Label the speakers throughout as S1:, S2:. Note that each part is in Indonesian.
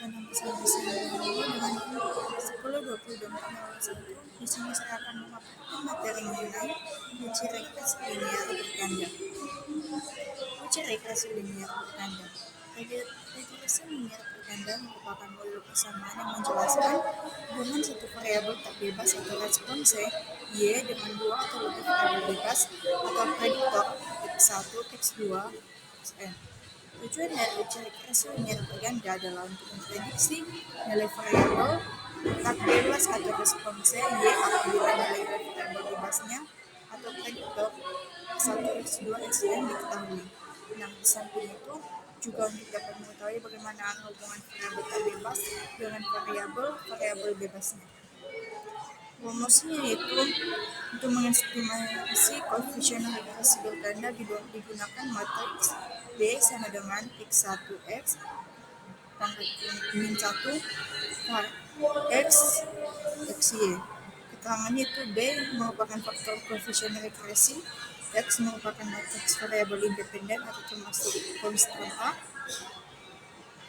S1: dengan input 10, 20, dan penyaluran 1. Di sini saya akan memaparkan materi mengenai uji regresi linear berganda. Uji regresi linear berganda. Regresi linear berganda merupakan model persamaan yang menjelaskan hubungan satu variabel tak bebas atau respons Y dengan dua atau lebih variabel bebas atau prediktor X1, X2, Xn. Tujuan dari uji regresi linear berganda adalah untuk memprediksi nilai variabel tak bebas atau responsnya Y apabila nilai variabel bebasnya atau prediktor X1, X2, Xn diketahui. Nah, di samping itu juga untuk dapat mengetahui bagaimana hubungan variabel tak bebas dengan variabel bebasnya. Rumusnya yaitu untuk mengestimasi koefisien regresi berganda digunakan matriks B sama dengan X1X pangkat min 1 X XY. Keterangannya itu B merupakan faktor koefisien regresi, X merupakan matriks variabel independen atau termasuk konstan A,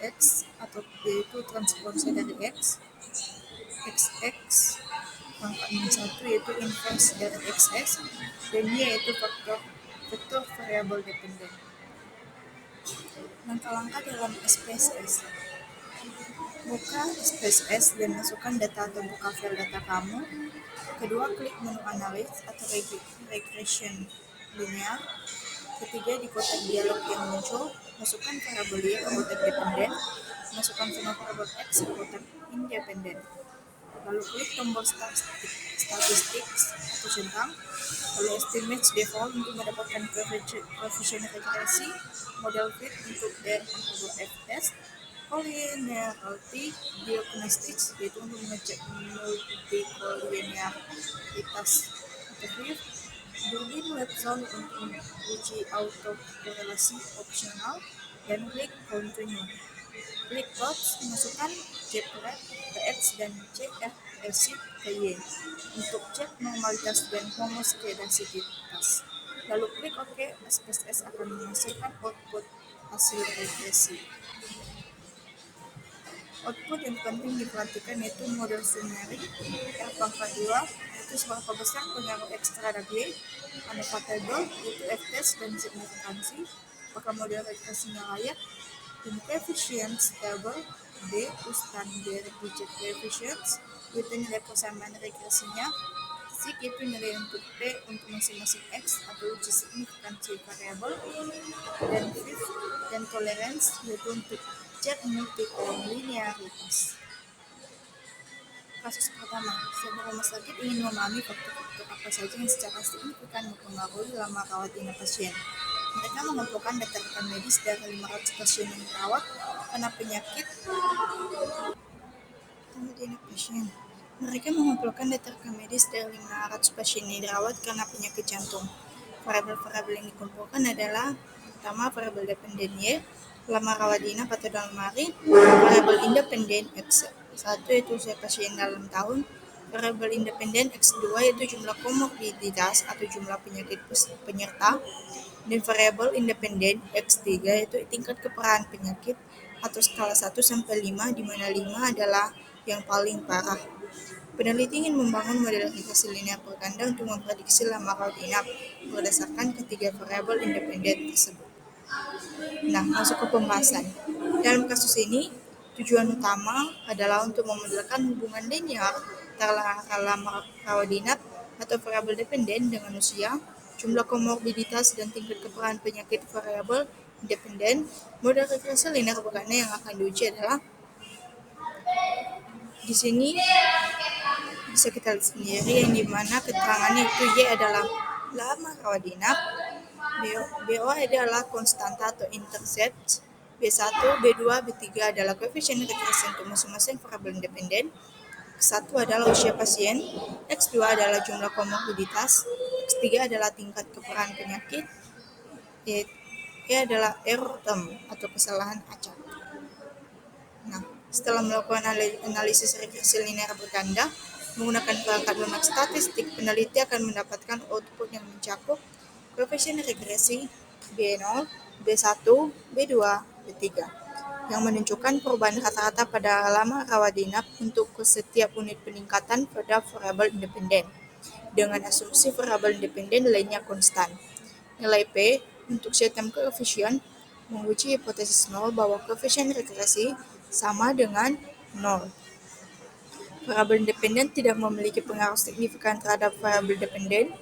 S1: X atau B itu transponsi dari X, XX pangkat min 1 yaitu inverse dari XX, dan Y yaitu vektor variabel dependen. Langkah-langkah dalam SPSS. Buka SPSS dan masukkan data atau buka file data kamu. Kedua, klik menu analysis atau regression linear. Ketiga, di kotak dialog yang muncul, masukkan variabel Y ke kotak dependen, masukkan semua variabel X ke kotak independen. Lalu klik tombol statistik atau centang, lalu estimate default untuk mendapatkan koefisien regresi, model fit untuk DFS, collinearity diagnostics yaitu untuk mengecek multikolinearitas atau FIF, Boolean web zone untuk uji autokorelasi opsional, dan klik continue. Klik box, masukkan jpred ke X dan cfacid ke Y untuk cek normalitas dan homoskedasitas. Lalu klik OK. SPSS akan menghasilkan output hasil regresi. Output yang penting diperhatikan yaitu model sumerik R pangkat 2 itu seberapa besar pengaruh X terhadap Y, unavailable yaitu F-test dan signifikansi, apakah model regresinya layak, dan coefficient stable D standard digit coefficients yaitu nilai persamaan regresinya, sig itu nilai untuk P untuk masing-masing X atau uji signifikansi variabel, dan FIF dan tolerance yaitu untuk cek multikolinearitas. Kasus pertama, sebuah rumah sakit ingin memahami faktor-faktor apa saja yang secara signifikan mempengaruhi lama rawat inap pasien. Mereka mengumpulkan data rekam medis dari 500 pasien yang dirawat karena penyakit pasien. Mereka mengumpulkan data rekam medis dari 500 pasien yang dirawat karena penyakit jantung. Variabel-variabel yang dikumpulkan adalah pertama variabel dependen Y, lama rawat inap atau dalam hari, variabel independen X1 yaitu usia pasien dalam tahun, variabel independen X2 yaitu jumlah komorbiditas atau jumlah penyakit penyerta, dan variabel independen X3 yaitu tingkat keparahan penyakit atau skala 1 sampai 5 di mana 5 adalah yang paling parah. Peneliti ingin membangun model regresi linear berganda untuk memprediksi lama rawat inap berdasarkan ketiga variabel independen tersebut. Nah, masuk ke pembahasan. Dalam kasus ini, tujuan utama adalah untuk memodelkan hubungan linear antara lama rawat inap atau variabel dependen dengan usia, jumlah komorbiditas, dan tingkat keparahan penyakit variabel independen. Model regresi linear berganda yang akan diuji adalah di sini bisa kita lihat sendiri yang dimana keterangannya itu Y adalah lama rawat inap, BO adalah konstanta atau intercept, B1, B2, B3 adalah koefisien regresi untuk masing-masing variabel independen, X1 adalah usia pasien, X2 adalah jumlah komorbiditas, X3 adalah tingkat keparahan penyakit, Y adalah error term atau kesalahan acak. Nah, setelah melakukan analisis regresi linear berganda menggunakan perangkat lunak statistik, peneliti akan mendapatkan output yang mencakup koefisien regresi B0, B1, B2, B3. yang menunjukkan perubahan rata-rata pada lama rawat inap untuk setiap unit peningkatan pada variabel independen, dengan asumsi variabel independen lainnya konstan. Nilai P untuk sistem koefisien menguji hipotesis nol bahwa koefisien regresi sama dengan nol. Variabel independen tidak memiliki pengaruh signifikan terhadap variabel dependen.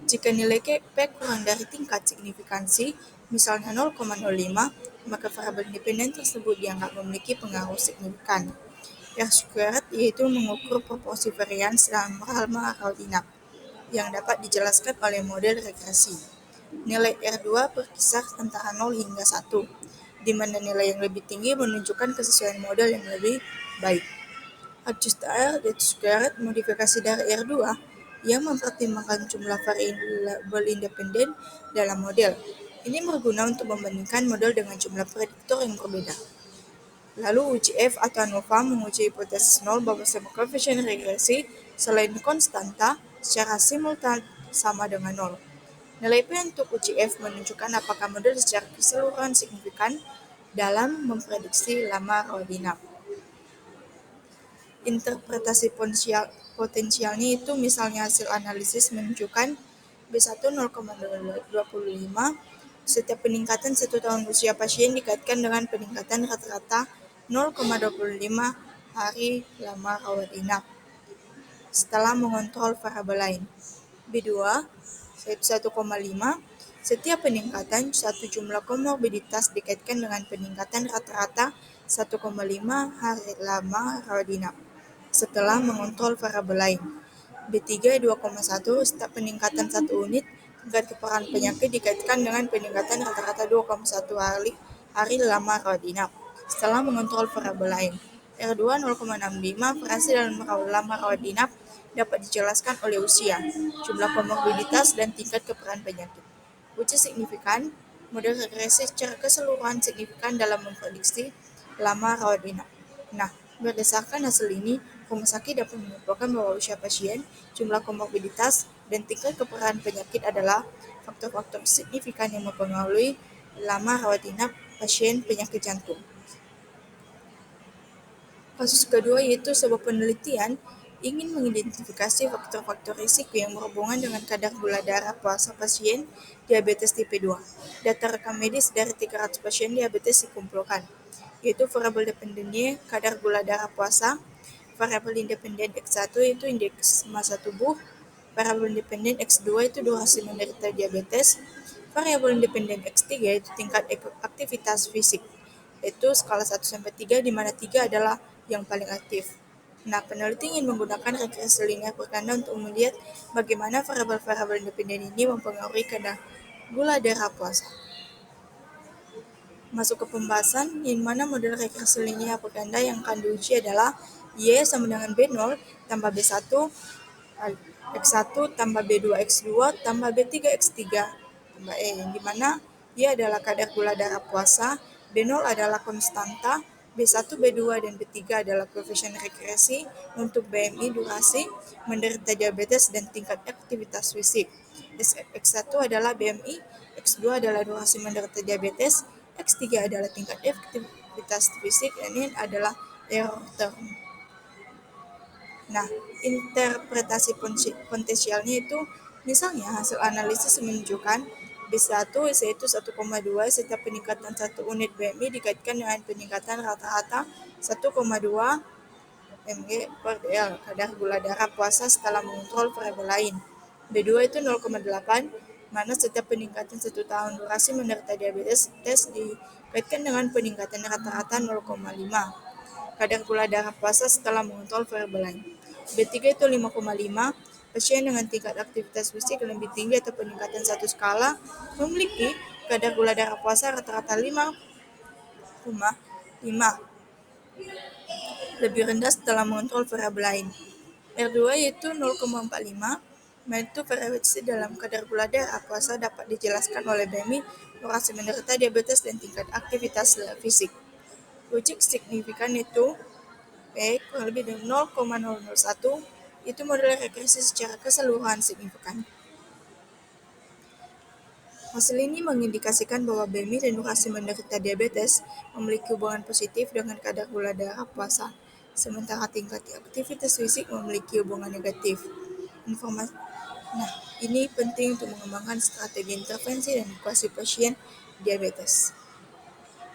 S1: Jika nilai P kurang dari tingkat signifikansi, misalnya 0,05, maka variabel independen tersebut dianggap memiliki pengaruh signifikan. R squared yaitu mengukur proporsi varians dalam lama rawat inap, yang dapat dijelaskan oleh model regresi. Nilai R2 berkisar antara 0 hingga 1, di mana nilai yang lebih tinggi menunjukkan kesesuaian model yang lebih baik. Adjust R squared modifikasi dari R2 yang mempertimbangkan jumlah variabel independen dalam model. Ini berguna untuk membandingkan model dengan jumlah prediktor yang berbeda. Lalu uji F atau ANOVA menguji hipotesis nol bahwa semua koefisien regresi selain konstanta secara simultan sama dengan nol. Nilai P untuk uji F menunjukkan apakah model secara keseluruhan signifikan dalam memprediksi lama rawat inap. Interpretasi potensialnya itu misalnya hasil analisis menunjukkan B1 0,25, setiap peningkatan 1 tahun usia pasien dikaitkan dengan peningkatan rata-rata 0,25 hari lama rawat inap setelah mengontrol variabel lain. B2 1,5, setiap peningkatan satu jumlah komorbiditas dikaitkan dengan peningkatan rata-rata 1,5 hari lama rawat inap setelah mengontrol variabel lain. B3 2,1, setiap peningkatan 1 unit tingkat keparahan penyakit dikaitkan dengan peningkatan rata-rata 2,1 hari lama rawat inap setelah mengontrol variabel lain. R2 0,65, variasi dalam lama rawat inap dapat dijelaskan oleh usia, jumlah komorbiditas, dan tingkat keparahan penyakit. Uji signifikan, model regresi secara keseluruhan signifikan dalam memprediksi lama rawat inap. Nah, berdasarkan hasil ini, rumah sakit dapat menyimpulkan bahwa usia pasien, jumlah komorbiditas, dan tingkat keparahan penyakit adalah faktor-faktor signifikan yang mempengaruhi lama rawat inap pasien penyakit jantung. Kasus kedua yaitu sebuah penelitian ingin mengidentifikasi faktor-faktor risiko yang berhubungan dengan kadar gula darah puasa pasien diabetes tipe 2. Data rekam medis dari 300 pasien diabetes dikumpulkan, yaitu variabel dependennya kadar gula darah puasa, variabel independen X1 yaitu indeks massa tubuh, variabel independen X2 itu durasi menderita diabetes, variabel independen X3 yaitu tingkat aktivitas fisik, yaitu skala 1-3 di mana 3 adalah yang paling aktif. Nah, peneliti ingin menggunakan regresi linear berkanda untuk melihat bagaimana variabel-variabel independen ini mempengaruhi kadar gula darah puasa. Masuk ke pembahasan, yang mana model regresi linear berganda yang akan diuji adalah Y sama dengan B0 tambah B1 X1 tambah B2 X2 tambah B3 X3 tambah E, yang dimana Y adalah kadar gula darah puasa, B0 adalah konstanta, B1, B2, dan B3 adalah koefisien regresi untuk BMI, durasi, menderita diabetes, dan tingkat aktivitas fisik. X1 adalah BMI, X2 adalah durasi menderita diabetes, X3 adalah tingkat aktivitas fisik, dan ini adalah error term. Nah, interpretasi potensialnya itu misalnya hasil analisis menunjukkan B1 yaitu 1,2, setiap peningkatan 1 unit BMI dikaitkan dengan peningkatan rata-rata 1,2 mg per dl kadar gula darah puasa setelah mengontrol variabel lain. B2 itu 0,8, mana setiap peningkatan 1 tahun durasi menderita diabetes dikaitkan dengan peningkatan rata-rata 0,5 kadar gula darah puasa setelah mengontrol variabel lain. B3 itu 5,5, pasien dengan tingkat aktivitas fisik yang lebih tinggi atau peningkatan satu skala memiliki kadar gula darah puasa rata-rata 5,5 lebih rendah setelah mengontrol variabel lain. R2 yaitu 0,45, yaitu variasi dalam kadar gula darah puasa dapat dijelaskan oleh BMI, durasi menderita diabetes, dan tingkat aktivitas fisik. Uji signifikan itu P kurang lebih dari 0,001, itu model regresi secara keseluruhan signifikan. Hasil ini mengindikasikan bahwa BMI dan durasi menderita diabetes memiliki hubungan positif dengan kadar gula darah puasa, sementara tingkat aktivitas fisik memiliki hubungan negatif. Informasi Nah, ini penting untuk mengembangkan strategi intervensi dan edukasi pasien diabetes.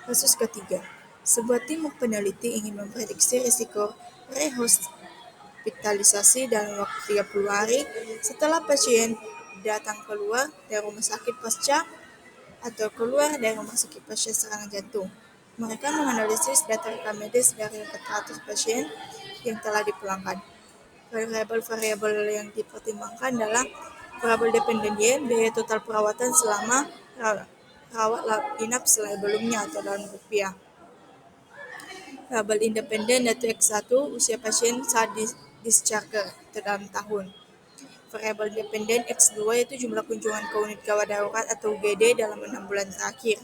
S1: Kasus ketiga, sebuah tim peneliti ingin memprediksi risiko rehospitalisasi dalam waktu 30 hari setelah pasien datang keluar dari rumah sakit pasca atau keluar dari rumah sakit pasca serangan jantung. Mereka menganalisis data rekam medis dari 400 pasien yang telah dipulangkan. Variabel-variabel yang dipertimbangkan adalah variabel dependen Y, biaya total perawatan selama rawat inap sebelumnya atau dalam rupiah. Variabel independen yaitu X1, usia pasien saat discharge atau dalam tahun. Variabel dependen X2 yaitu jumlah kunjungan ke unit gawat darurat atau UGD dalam 6 bulan terakhir.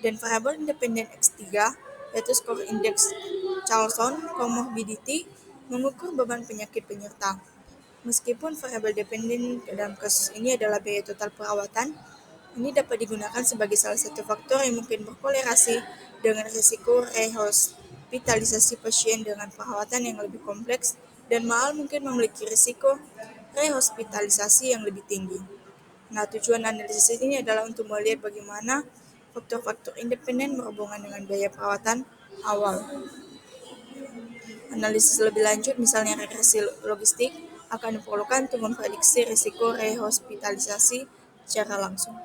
S1: Dan variabel independen X3 yaitu skor indeks Charlson comorbidity mengukur beban penyakit penyerta. Meskipun variabel dependen dalam kasus ini adalah biaya total perawatan, ini dapat digunakan sebagai salah satu faktor yang mungkin berkolerasi dengan risiko rehospitalisasi pasien dengan perawatan yang lebih kompleks dan mahal mungkin memiliki risiko rehospitalisasi yang lebih tinggi. Nah, tujuan analisis ini adalah untuk melihat bagaimana faktor-faktor independen berhubungan dengan biaya perawatan awal. Analisis lebih lanjut, misalnya regresi logistik, akan diperlukan untuk memprediksi risiko rehospitalisasi secara langsung.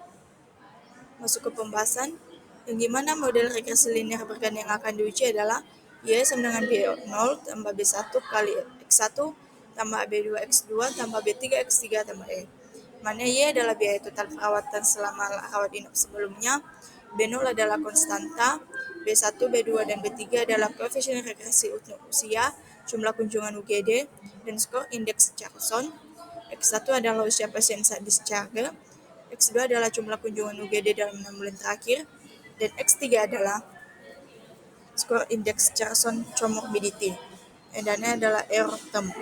S1: Masuk ke pembahasan, yang dimana model regresi linear berganda yang akan diuji adalah Y sama dengan B0 tambah B1 kali X1 tambah B2 X2 tambah B3 X3 tambah E. Mana Y adalah biaya total perawatan selama rawat inap sebelumnya, B0 adalah konstanta, B1, B2, dan B3 adalah koefisien regresi untuk usia, jumlah kunjungan UGD, dan skor indeks Charlson. X1 adalah usia pasien saat discharge, X2 adalah jumlah kunjungan UGD dalam 6 bulan terakhir, dan X3 adalah skor indeks Charlson comorbidity. Dan adalah error term.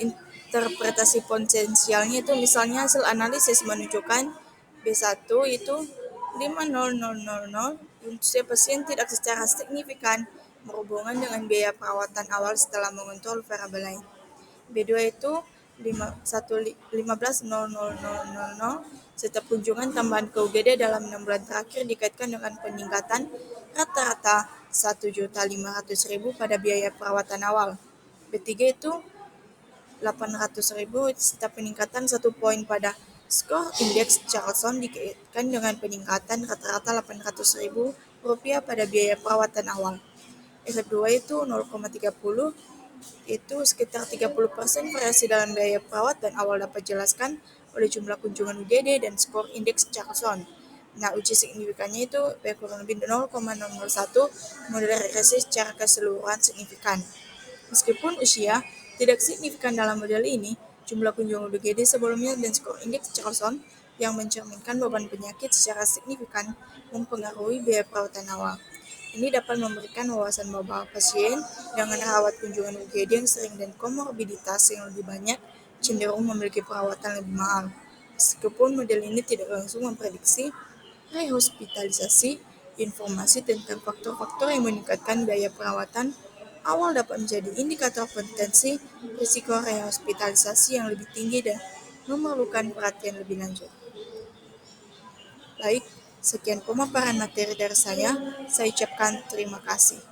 S1: Interpretasi potensialnya itu misalnya hasil analisis menunjukkan B1 itu 50000 usia pasien tidak secara signifikan berhubungan dengan biaya perawatan awal setelah mengontrol variabel lain. B2 itu 15,000 setiap kunjungan tambahan ke UGD dalam 6 bulan terakhir dikaitkan dengan peningkatan rata-rata 1.500.000 pada biaya perawatan awal. B3 itu 800.000 setiap peningkatan 1 poin pada skor indeks Charlson dikaitkan dengan peningkatan rata-rata 800.000 rupiah pada biaya perawatan awal. R2 itu 0,30 itu sekitar 30% variasi dalam biaya perawatan awal dapat dijelaskan oleh jumlah kunjungan UGD dan skor indeks Charlson. Nah, uji signifikannya itu kurang lebih 0,001 model regresi secara keseluruhan signifikan. Meskipun usia tidak signifikan dalam model ini, jumlah kunjungan UGD sebelumnya dan skor indeks Charlson yang mencerminkan beban penyakit secara signifikan mempengaruhi biaya perawatan awal. Ini dapat memberikan wawasan bahwa pasien dengan rawat kunjungan UGD yang sering dan komorbiditas yang lebih banyak cenderung memiliki perawatan lebih mahal. Meskipun model ini tidak langsung memprediksi rehospitalisasi, informasi tentang faktor-faktor yang meningkatkan biaya perawatan awal dapat menjadi indikator potensi risiko rehospitalisasi yang lebih tinggi dan memerlukan perhatian lebih lanjut. Baik, sekian pemaparan materi dari saya ucapkan terima kasih.